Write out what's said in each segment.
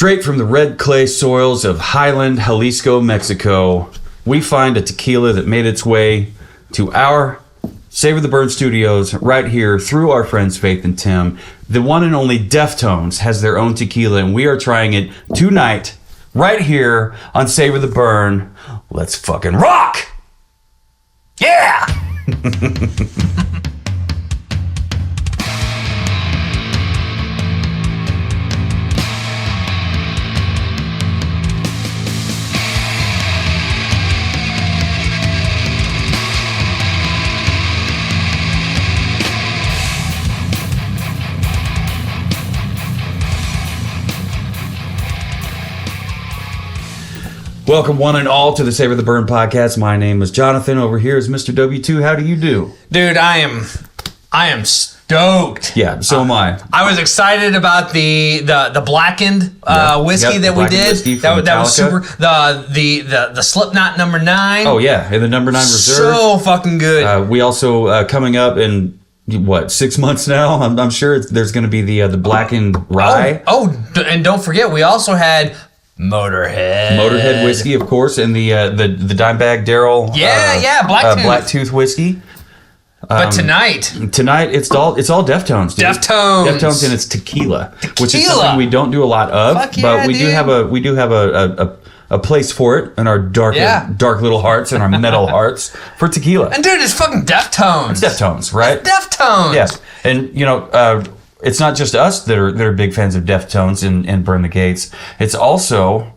Straight from the red clay soils of Highland, Jalisco, Mexico, we find a tequila that made its way to our Savor the Burn studios right here through our friends Faith and Tim. The one and only Deftones has their own tequila, and we are trying it tonight right here on Savor the Burn. Let's fucking rock! Yeah! Welcome one and all to the Savor the Burn podcast. My name is Jonathan. Over here is Mr. W2. How do you do? Dude, I am stoked. Yeah, so am I. I was excited about the blackened whiskey that we did. That was super. The Slipknot number 9. Oh yeah, and the number 9 reserve. So fucking good. We also coming up in 6 months now. I'm sure there's going to be the blackened rye. Oh, and don't forget, we also had Motorhead whiskey, of course, and the Dimebag Darrell Blacktooth whiskey. But tonight it's all Deftones, dude. Deftones and it's tequila, which is something we don't do a lot of. Fuck yeah, but we do have a place for it in our dark little hearts and our metal hearts for tequila. And dude, it's fucking Deftones. It's Deftones, right? It's Deftones. Yes, and it's not just us that are big fans of Deftones and Burn the Gates. It's also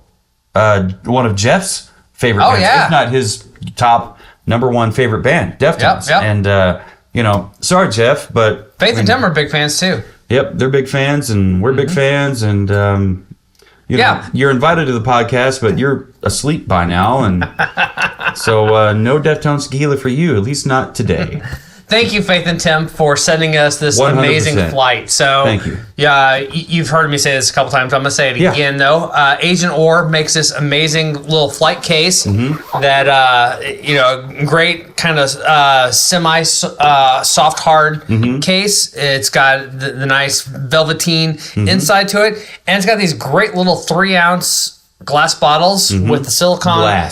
one of Jeff's favorite bands, if not his top number 1 favorite band, Deftones. Yep. And sorry, Jeff, but Faith and Tim are big fans too. Yep, they're big fans, and we're big fans, and you're invited to the podcast, but you're asleep by now, and so no Deftones tequila for you, at least not today. Thank you, Faith and Tim, for sending us this 100%. Amazing flight. So, thank you. Yeah, you've heard me say this a couple times. I'm going to say it again, though. Agent Orr makes this amazing little flight case that, great kind of soft hard case. It's got the nice velveteen inside to it, and it's got these great little 3-ounce glass bottles with the silicone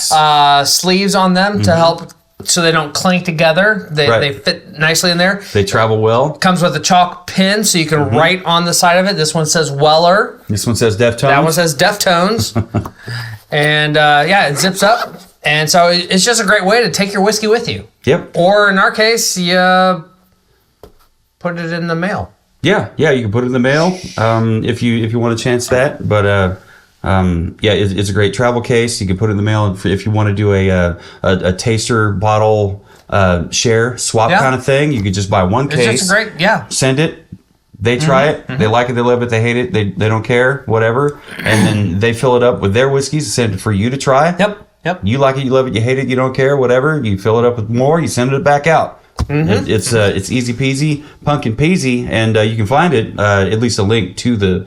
sleeves on them to help. So they don't clank together. They fit nicely in there. They travel well. Comes with a chalk pin, so you can write on the side of it. This one says Weller. This one says Deftones. That one says Deftones. And it zips up. And so it's just a great way to take your whiskey with you. Yep. Or in our case, you put it in the mail. Yeah, you can put it in the mail if you want to chance that. But it's a great travel case. You can put it in the mail if you want to do a taster bottle swap kind of thing. You could just buy one case. It's just a great, send it. They try it. They like it. They love it. They hate it. They don't care. Whatever. And then they fill it up with their whiskeys and send it for you to try. Yep. You like it. You love it. You hate it. You don't care. Whatever. You fill it up with more. You send it back out. It's easy peasy, pumpkin peasy, and you can find it at least a link to their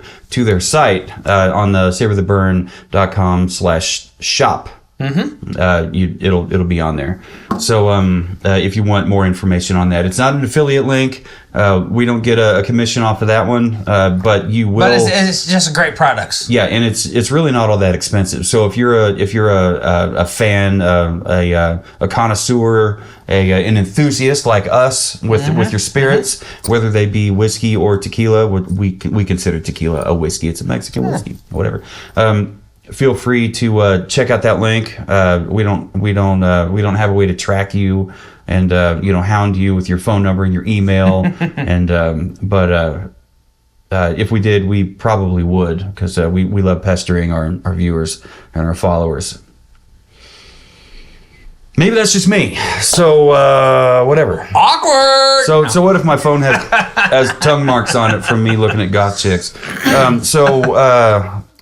site on the savortheburn.com/shop. It'll be on there. So if you want more information on that, it's not an affiliate link. We don't get a commission off of that one, but you will. But it's just great products. Yeah, and it's really not all that expensive. So if you're a fan, a connoisseur, an enthusiast like us with your spirits, whether they be whiskey or tequila, we consider tequila a whiskey. It's a Mexican whiskey, whatever. Feel free to check out that link. We don't have a way to track you and hound you with your phone number and your email. But if we did, we probably would, because we love pestering our viewers and our followers. Maybe that's just me. So whatever. Awkward. So what if my phone has tongue marks on it from me looking at goth chicks?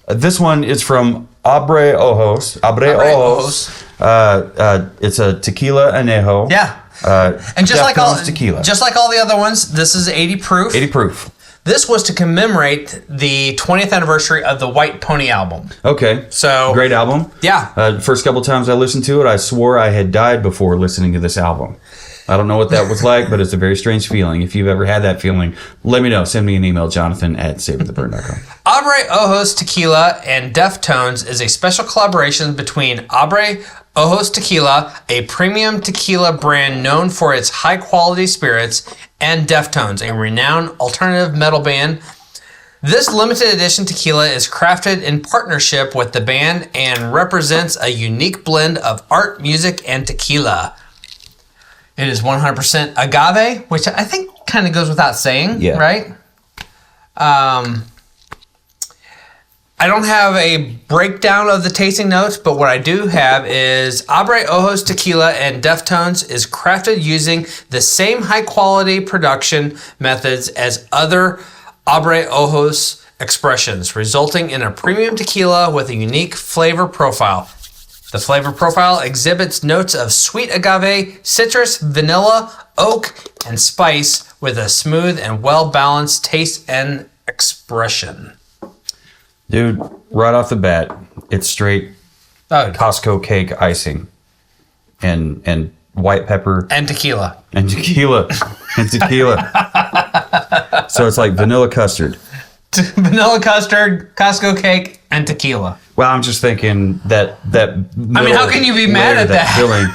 This one is from Abre Ojos. It's a tequila anejo. Yeah. And just like all the other ones, this is 80 proof. 80 proof. This was to commemorate the 20th anniversary of the White Pony album. Okay. So great album. Yeah. First couple times I listened to it, I swore I had died before listening to this album. I don't know what that was like, but it's a very strange feeling. If you've ever had that feeling, let me know. Send me an email, Jonathan@savortheburn.com. Abre Ojos Tequila and Deftones is a special collaboration between Abre Ojos Tequila, a premium tequila brand known for its high-quality spirits, and Deftones, a renowned alternative metal band. This limited edition tequila is crafted in partnership with the band and represents a unique blend of art, music, and tequila. It is 100% agave, which I think kind of goes without saying, right? I don't have a breakdown of the tasting notes, but what I do have is Abre Ojos Tequila and Deftones is crafted using the same high-quality production methods as other Abre Ojos expressions, resulting in a premium tequila with a unique flavor profile. The flavor profile exhibits notes of sweet agave, citrus, vanilla, oak, and spice with a smooth and well-balanced taste and expression. Dude, right off the bat, it's straight Costco cake icing and white pepper. And tequila. And tequila. And tequila. So it's like vanilla custard. Vanilla custard, Costco cake, and tequila. Well, I'm just thinking that I mean, how can you be mad at that? Filling.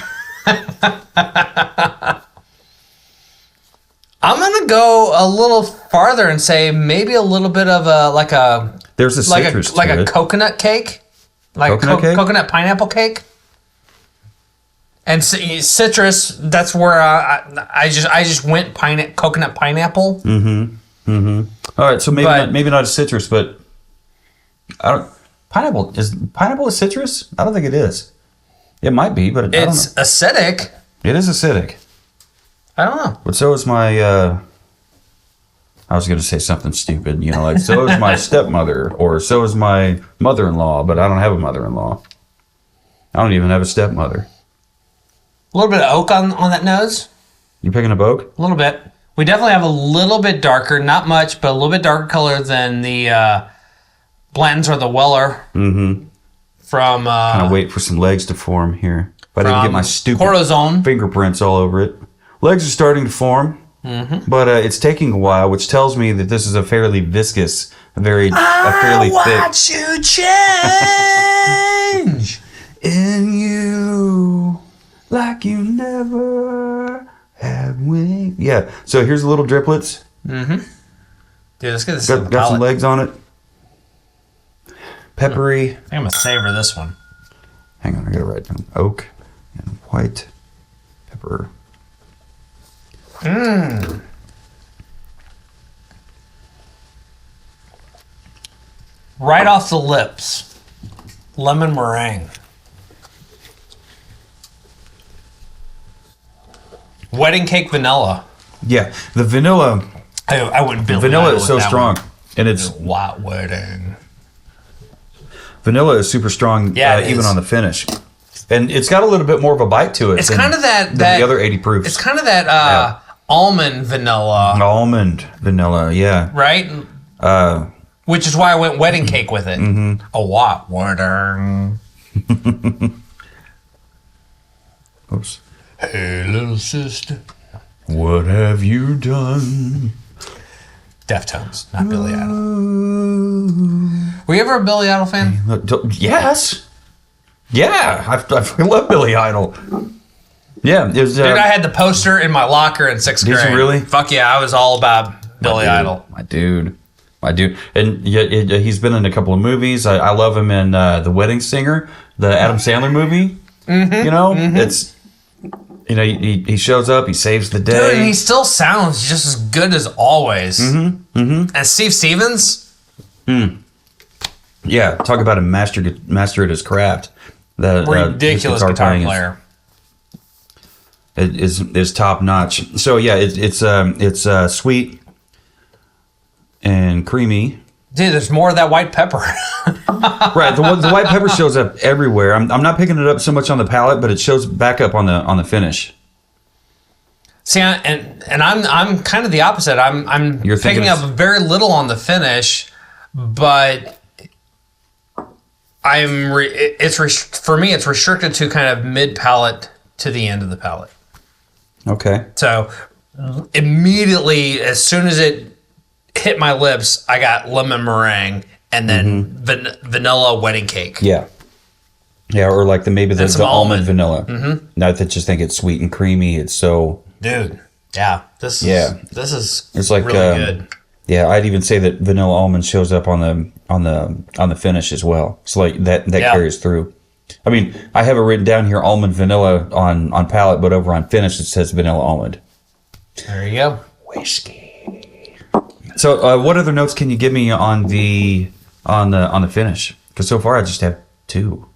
I'm gonna go a little farther and say maybe a little bit of there's a citrus like to a it. coconut cake, like coconut pineapple cake, and citrus. That's where I just went coconut pineapple. All right, so maybe not a citrus, but pineapple is citrus? I don't think it is. It might be, but it's acidic. It is acidic. I don't know. But so is my, I was going to say something stupid, like so is my stepmother or so is my mother-in-law, but I don't have a mother-in-law. I don't even have a stepmother. A little bit of oak on that nose. You picking up oak? A little bit. We definitely have a little bit darker, not much, but a little bit darker color than the Blanton's or the Weller. Mm-hmm. From... kind of wait for some legs to form here. But I didn't get my stupid Corazon fingerprints all over it. Legs are starting to form, but it's taking a while, which tells me that this is a fairly viscous, a fairly thick. Watch you change in you like you never had wings. Yeah. So here's the little driplets. Mm-hmm. Dude, let's get this. Got some legs on it. Peppery. I think I'm gonna savor this one. Hang on, I gotta write down oak and white pepper. Mmm. Right off the lips, lemon meringue. Wedding cake vanilla. Yeah, the vanilla. I wouldn't build vanilla is so strong, and it's white wedding. Vanilla is super strong, even on the finish, and it's got a little bit more of a bite to it. It's kind of that the other 80 proofs. It's kind of that almond vanilla. Almond vanilla, yeah. Right. Which is why I went wedding cake with it. Mm-hmm. A white wedding. Oops. Hey, little sister. What have you done? Deftones, not Billy Idol. Were you ever a Billy Idol fan? Yes. Yeah, I love Billy Idol. Yeah. It was, dude, I had the poster in my locker in 6th grade. Did you really? Fuck yeah, I was all about Billy Idol. My dude. And he's been in a couple of movies. I love him in The Wedding Singer, the Adam Sandler movie. Mm-hmm. It's... he shows up, he saves the day. Dude, and he still sounds just as good as always. Mm-hmm. Mm-hmm. And Steve Stevens? Yeah, talk about a master at his craft. The ridiculous guitar player. Is top notch. So yeah, it's sweet and creamy. Dude, there's more of that white pepper. Right, the white pepper shows up everywhere. I'm not picking it up so much on the palate, but it shows back up on the finish. See, and I'm kind of the opposite. I'm picking up very little on the finish, but for me it's restricted to kind of mid palate to the end of the palate. Okay. So immediately, as soon as it hit my lips, I got lemon meringue and then vanilla wedding cake. Yeah. Yeah, or like maybe the almond vanilla. Mm-hmm. Not that just think it's sweet and creamy. It's so... Dude, yeah. This is it's like, really good. Yeah, I'd even say that vanilla almond shows up on the finish as well. So like that carries through. I mean, I have it written down here, almond vanilla on palate, but over on finish it says vanilla almond. There you go. Whiskey. So, what other notes can you give me on the finish? Because so far I just have 2.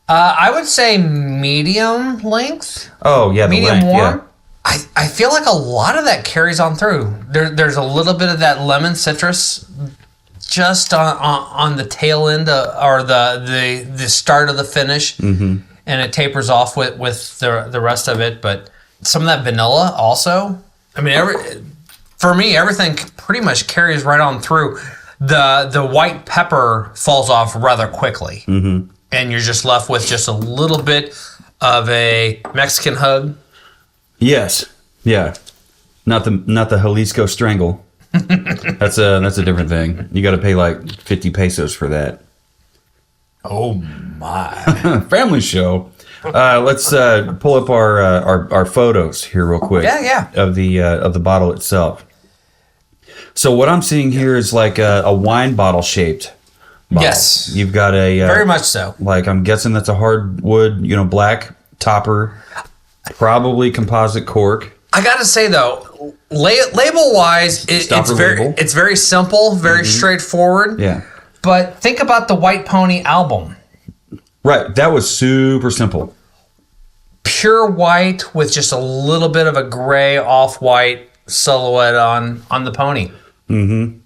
I would say medium length. Oh yeah, medium the length, warm. Yeah. I feel like a lot of that carries on through. There's a little bit of that lemon citrus just on the tail end or the start of the finish, and it tapers off with the rest of it. But some of that vanilla also. I mean, for me, everything pretty much carries right on through. The white pepper falls off rather quickly, and you're just left with just a little bit of a Mexican hug. Yes. Yeah. Not the Jalisco strangle. That's a different thing. You got to pay like 50 pesos for that. Oh my. Family show. Let's pull up our photos here real quick. Yeah. Of the bottle itself. So what I'm seeing here is like a wine bottle shaped bottle. Yes. You've got a very much so. Like I'm guessing that's a hardwood, black topper, probably composite cork. I gotta say though, label wise, it's very simple, very straightforward. Yeah. But think about the White Pony album. Right, that was super simple. Pure white with just a little bit of a gray off-white silhouette on the pony. Mm-hmm.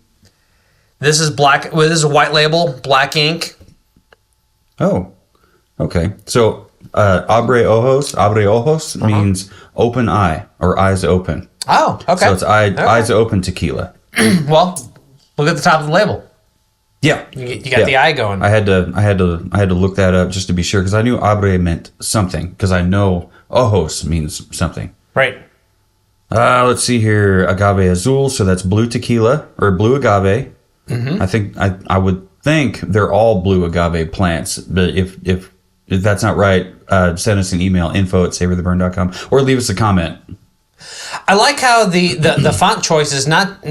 This is black. Well, this is a white label, black ink. Oh, okay. So abre ojos means open eye or eyes open. Oh, okay. So it's eyes open tequila. Well, look at the top of the label. Yeah, you got the eye going. I had to look that up just to be sure because I knew abre meant something because I know ojos means something. Right. Let's see here, agave azul. So that's blue tequila or blue agave. I think I would think they're all blue agave plants, but if that's not right, send us an email, info@savortheburn.com, or leave us a comment. I like how the font choice is not.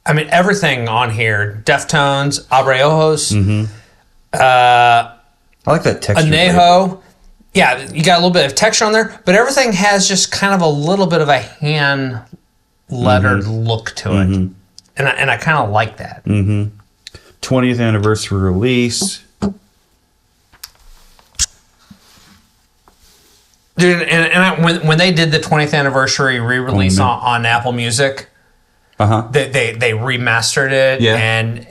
I mean, everything on here: Deftones, Abre Ojos. I like that texture. Anejo. Yeah, you got a little bit of texture on there, but everything has just kind of a little bit of a hand lettered look to it, and I kind of like that. 20th anniversary release. Dude, when they did the 20th anniversary re-release on Apple Music, they remastered it, and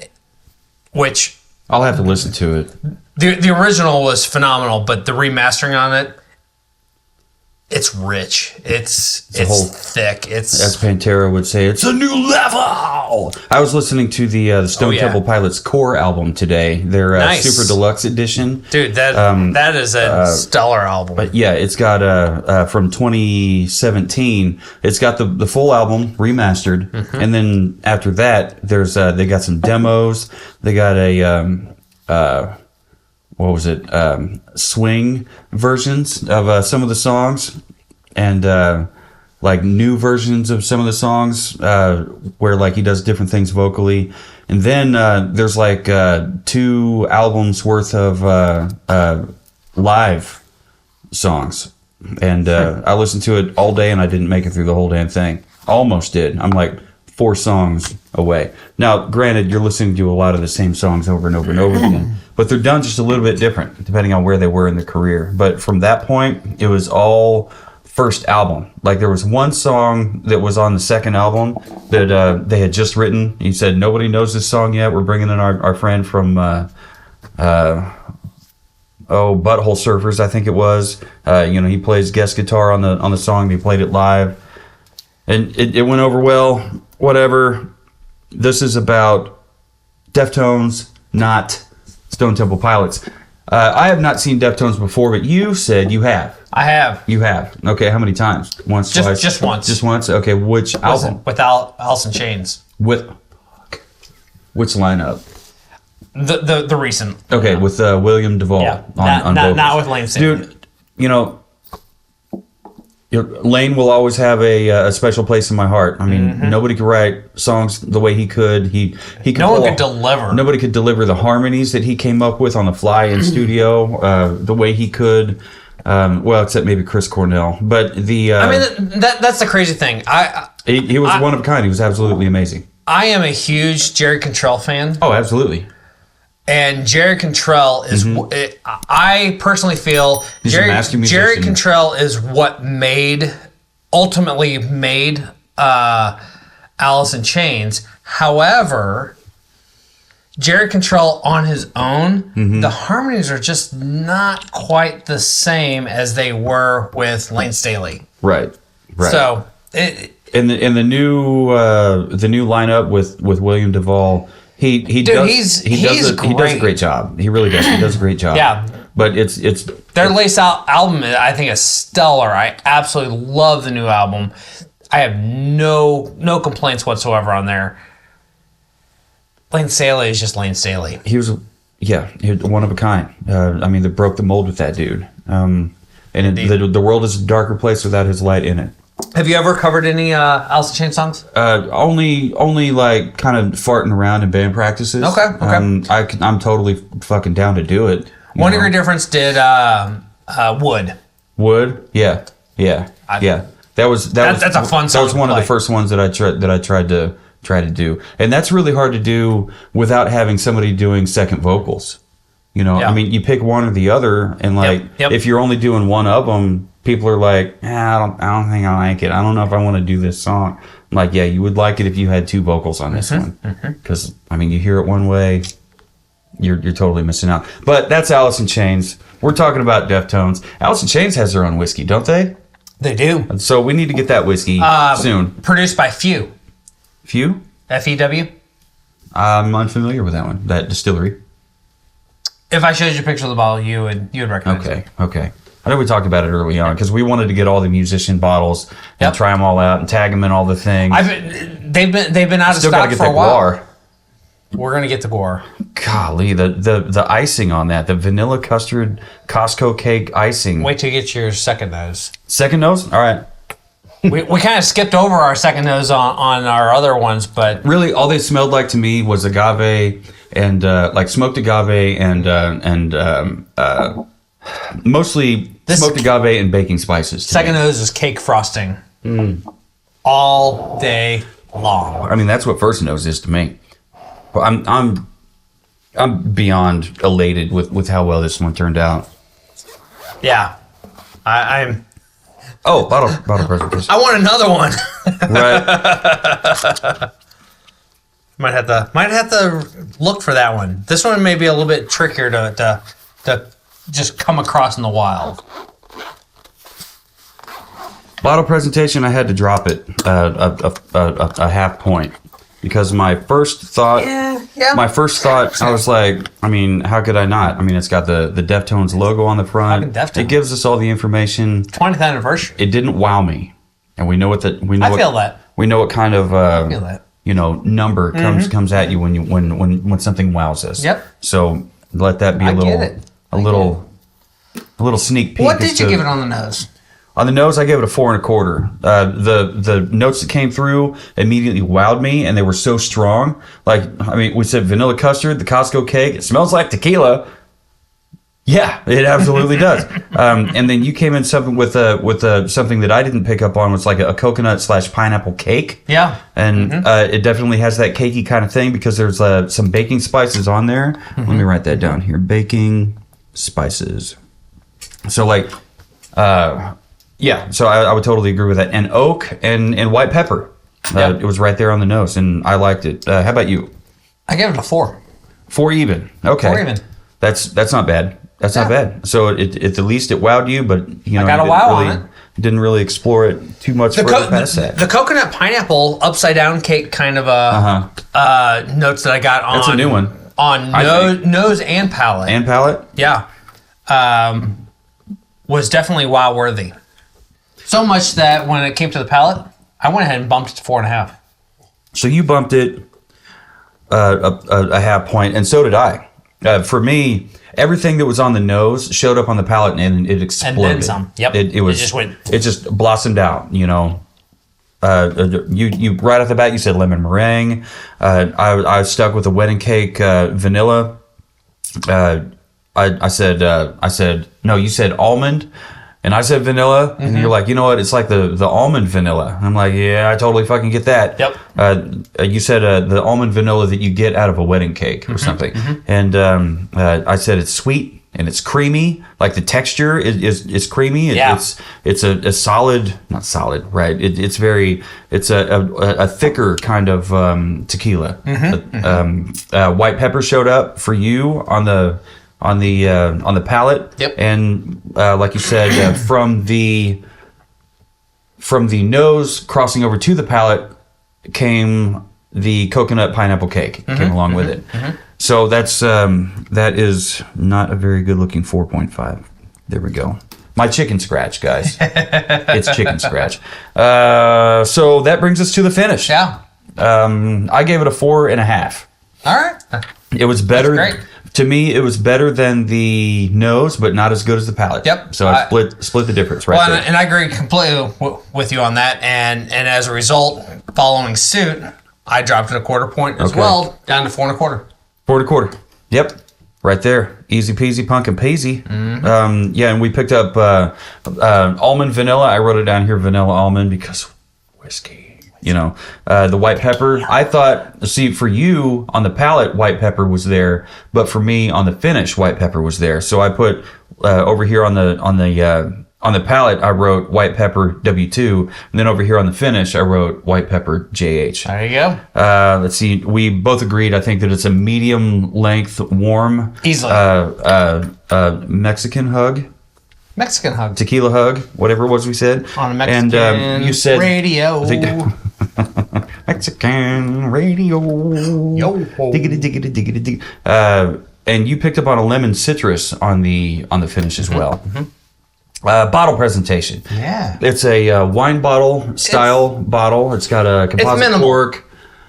which I'll have to listen to it. The original was phenomenal, but the remastering on it, it's rich. It's thick. It's, as Pantera would say, it's a new level. I was listening to the Stone Temple Pilots Core album today. Their Super Deluxe edition. Dude, that is a stellar album. But yeah, it's got from 2017. It's got the full album remastered, and then after that, there's they got some demos. They got a what was it? Swing versions of some of the songs, and like new versions of some of the songs where like he does different things vocally. And then there's like 2 albums worth of live songs, and I listened to it all day, and I didn't make it through the whole damn thing. Almost did. I'm like 4 songs away. Now, granted, you're listening to a lot of the same songs over and over and over again, but they're done just a little bit different depending on where they were in their career. But from that point, it was all first album. Like there was one song that was on the second album that they had just written. He said, nobody knows this song yet. We're bringing in our friend from Butthole Surfers, I think it was. He plays guest guitar on the song. He played it live, and it went over well. Whatever. This is about Deftones, not Stone Temple Pilots. I have not seen Deftones before, but you said you have. I have. You have. Okay, how many times? Once, twice? Just once. Just once? Okay, which album? With Alice in Chains. Which lineup? The recent. Okay, with William Duvall on vocals. Not with Lane Staley. Dude, you know, Lane will always have a special place in my heart. I mean, nobody could write songs the way he could. He could no one could deliver. Nobody could deliver the harmonies that he came up with on the fly in studio the way he could. Well, except maybe Chris Cornell. But the I mean, that's the crazy thing. He was one of a kind. He was absolutely amazing. I am a huge Jerry Cantrell fan. Oh, absolutely. And Jerry Cantrell is, I personally feel, Jerry Cantrell is what ultimately made Alice in Chains. However, Jerry Cantrell on his own, the harmonies are just not quite the same as they were with Lane Staley. Right. So, in the new lineup with William Duvall. He does a great job. He really does. He does a great job. Yeah. But it's their latest album, I think, is stellar. I absolutely love the new album. I have no complaints whatsoever on there. Lane Staley is just Lane Staley. He was one of a kind. I mean, they broke the mold with that dude. And the world is a darker place without his light in it. Have you ever covered any Alice in Chains songs? Only like kind of farting around in band practices. Okay. I'm totally fucking down to do it. One Degree Difference did Wood. Wood? Yeah. That's a fun song. That was one of the first ones that I tried to do, and that's really hard to do without having somebody doing second vocals. You know, I mean, you pick one or the other, and if you're only doing one of them, people are like, I don't think I like it. I don't know if I want to do this song. I'm like, yeah, you would like it if you had two vocals on this one, because I mean, you hear it one way, you're totally missing out. But that's Alice in Chains. We're talking about Deftones. Alice in Chains has their own whiskey, don't they? They do. And so we need to get that whiskey soon. Produced by Few. Few? F-E-W. I'm unfamiliar with that one. That distillery. If I showed you a picture of the bottle, you would recognize it. Okay. I know we talked about it early on because we wanted to get all the musician bottles and try them all out and tag them in all the things. They've been out of stock for a while. Guar. We're gonna get the Guar. Golly, the icing on that, the vanilla custard Costco cake icing. Wait till you get your second nose. Second nose? All right. we kind of skipped over our second nose on our other ones, but really, all they smelled like to me was agave and like smoked agave and mostly smoked agave and baking spices. Second nose is cake frosting all day long. I mean, that's what first nose is to me. I'm beyond elated with how well this one turned out. Yeah, I'm. Oh, bottle presentation. I want another one. Right. Might have to look for that one. This one may be a little bit trickier to just come across in the wild. Bottle presentation, I had to drop it a half point because my first thought, I was like, I mean, how could I not? I mean, it's got the Deftones logo on the front. It gives us all the information. 20th anniversary. It didn't wow me, and we know what that. We know. I feel that. We know what kind of I feel that. Number comes at you when something wows us. Yep. So let that be a little sneak peek. What did you give it on the nose? On the nose, I gave it a 4 1/4. The notes that came through immediately wowed me, and they were so strong. Like, I mean, we said vanilla custard, the Costco cake. It smells like tequila. Yeah, it absolutely does. And then you came in something with something that I didn't pick up on. Was like a coconut / pineapple cake. Yeah, and it definitely has that cakey kind of thing because there's some baking spices on there. Let me write that down here. Baking spices. So like, yeah. So I would totally agree with that. And oak and white pepper. It was right there on the nose, and I liked it. How about you? I gave it a 4. 4 even. Okay. 4 even. That's not bad. That's not bad. So at the least it wowed you, but I got a wow on it. Didn't really explore it too much further past that. The coconut pineapple upside down cake kind of notes that I got on. That's a new one. On nose and palate. And palate? Yeah. was definitely wow worthy. So much that when it came to the palate, I went ahead and bumped it to 4.5. So you bumped it a half point, and so did I. For me, everything that was on the nose showed up on the palate, and it exploded. And then some. Yep. It just went. It just blossomed out. You right off the bat, you said lemon meringue. I was stuck with the wedding cake vanilla. I said no. You said almond. And I said vanilla, and you're like, you know what? It's like the almond vanilla. I'm like, yeah, I totally fucking get that. Yep. You said the almond vanilla that you get out of a wedding cake or something. And I said it's sweet and it's creamy. Like the texture is creamy. Yeah. It's a solid, not solid, right? It's a thicker kind of tequila. White pepper showed up for you on the palate. Yep. And like you said, from the nose crossing over to the palate came the coconut pineapple cake. Came along with it. So that is not a very good looking 4.5. There we go. My chicken scratch, guys. It's chicken scratch. So that brings us to the finish. Yeah. I gave it a 4.5. All right. It was better. That's great. To me, it was better than the nose, but not as good as the palate. Yep. So I split the difference right there. And I agree completely with you on that. And as a result, following suit, I dropped it a quarter point as well, down to 4.25. 4.25. Yep. Right there. Easy peasy, pumpkin peasy. Yeah, and we picked up almond vanilla. I wrote it down here, vanilla almond, because whiskey. The white pepper. I thought, for you on the palate, white pepper was there, but for me on the finish, white pepper was there. So I put over here on the palate, I wrote white pepper W2, and then over here on the finish, I wrote white pepper JH. There you go. Let's see. We both agreed. I think that it's a medium length, warm, easily Mexican hug. Mexican hug. Tequila hug, whatever it was we said. On a Mexican and, you said, radio. Mexican radio. Yo. Diggity, diggity, diggity, diggity. And you picked up on a lemon citrus on the finish as well. Bottle presentation. Yeah. It's a wine bottle style bottle. It's got a composite cork.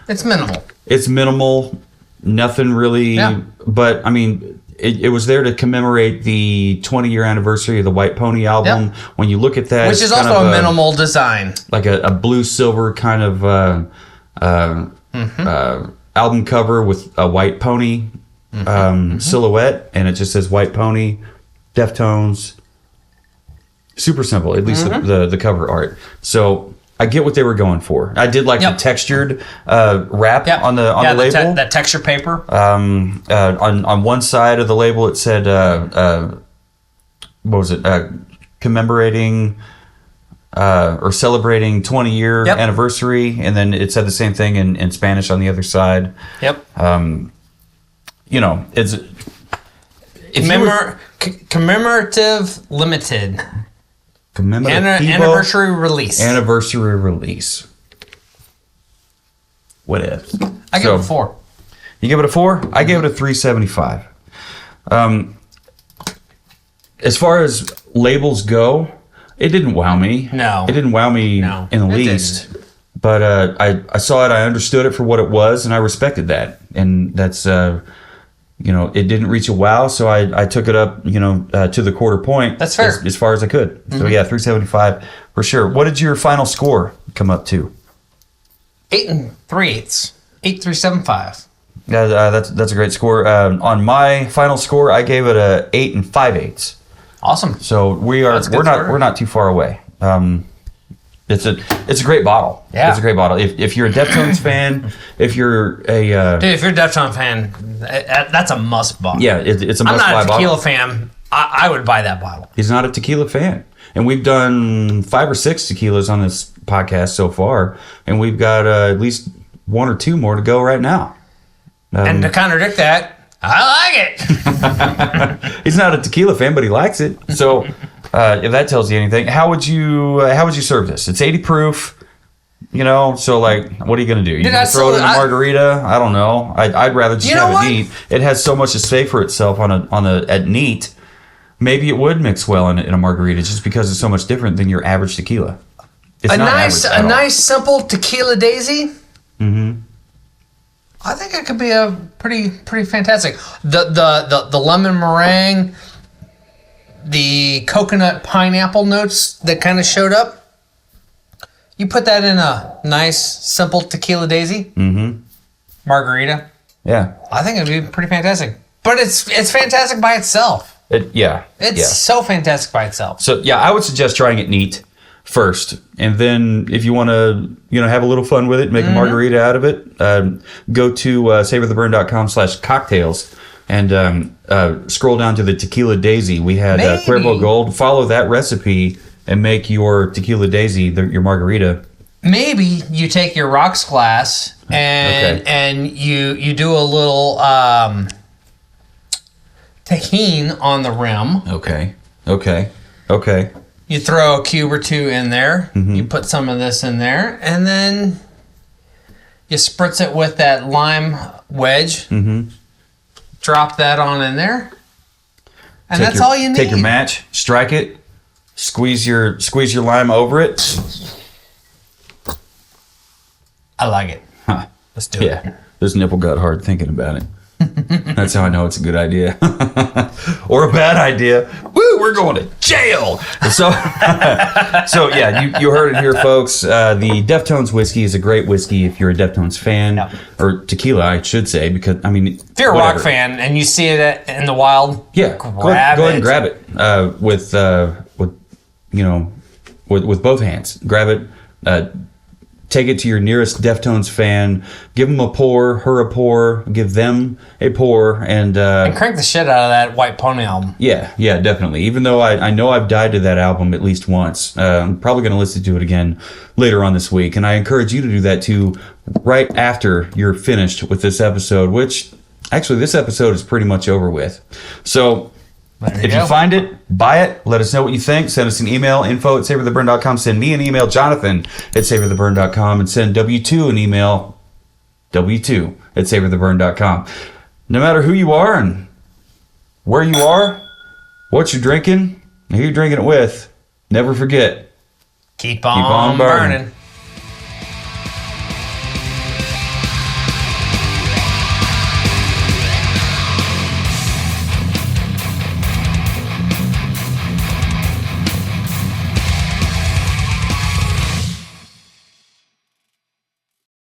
It's minimal. It's minimal. Nothing really. Yeah. But, I mean, it was there to commemorate the 20-year anniversary of the White Pony album. Yep. When you look at that, which is also a minimal design, like a blue silver kind of album cover with a white pony silhouette, and it just says White Pony, Deftones. Super simple, at least the cover art. So I get what they were going for. I did like the textured wrap on the label. That texture paper. On one side of the label, it said, what was it? Commemorating or celebrating 20-year anniversary, and then it said the same thing in Spanish on the other side. Yep. It's commemorative limited. Anniversary release. Anniversary release. What if? I give it a 4. You give it a 4? I gave it a 3.75. As far as labels go, it didn't wow me. No. It didn't wow me in the least. Didn't. But I saw it, I understood it for what it was, and I respected that. And that's... it didn't reach a wow, so I took it up, to the quarter point. That's fair. As far as I could. So yeah, 3.75 for sure. What did your final score come up to? 8 3/8. 8.375. Yeah, that's a great score. On my final score, I gave it a 8 5/8. Awesome. So we're not too far away. It's a great bottle. Yeah. It's a great bottle. If you're a Deftones fan, if you're a dude, if you're a Deftones fan, that's a must buy. Yeah, it's a must buy bottle. I'm not a tequila fan. I would buy that bottle. He's not a tequila fan, and we've done 5 or 6 tequilas on this podcast so far, and we've got at least 1 or 2 more to go right now. And to contradict that, I like it. He's not a tequila fan, but he likes it. So. If that tells you anything, how would you serve this? It's 80 proof, So like, what are you gonna do? You gonna throw it in a margarita? I don't know. I'd rather just have it neat. It has so much to say for itself at neat. maybe it would mix well in a margarita just because it's so much different than your average tequila. It's a not nice simple tequila daisy. Mm-hmm. I think it could be a pretty fantastic. The lemon meringue, the coconut pineapple notes that kind of showed up. You put that in a nice simple tequila daisy. Mm-hmm. Margarita. Yeah. I think it'd be pretty fantastic. But it's fantastic by itself. It's so fantastic by itself. So yeah, I would suggest trying it neat first, and then if you want to, have a little fun with it, make a margarita out of it, go to savortheburn.com/cocktails and scroll down to the tequila daisy. We had Cuervo Gold. Follow that recipe and make your tequila daisy your margarita. Maybe you take your rocks glass and you do a little tahini on the rim. Okay. You throw a cube or two in there. Mm-hmm. You put some of this in there, and then you spritz it with that lime wedge. Mm-hmm. Drop that on in there, and that's all you need. Take your match, strike it, squeeze your lime over it. I like it. Huh. Let's do it. Yeah, this nipple got hard thinking about it. That's how I know it's a good idea. Or a bad idea. Woo, we're going to jail. So yeah, you heard it here, folks. The Deftones whiskey is a great whiskey if you're a Deftones fan. Yep. Or tequila, I should say, because, if you're a rock fan and you see it in the wild, go ahead and grab it with both hands. Grab it. Take it to your nearest Deftones fan. Give them a pour, her a pour. Give them a pour, and crank the shit out of that White Pony album. Yeah, definitely. Even though I know I've died to that album at least once, I'm probably going to listen to it again later on this week, and I encourage you to do that too, right after you're finished with this episode. Which actually, this episode is pretty much over with. So. If you find it, buy it. Let us know what you think. Send us an email, info@savortheburn.com. Send me an email, Jonathan@savortheburn.com. And send W2 an email, W2@savortheburn.com. No matter who you are and where you are, what you're drinking, and who you're drinking it with, never forget. Keep on burning.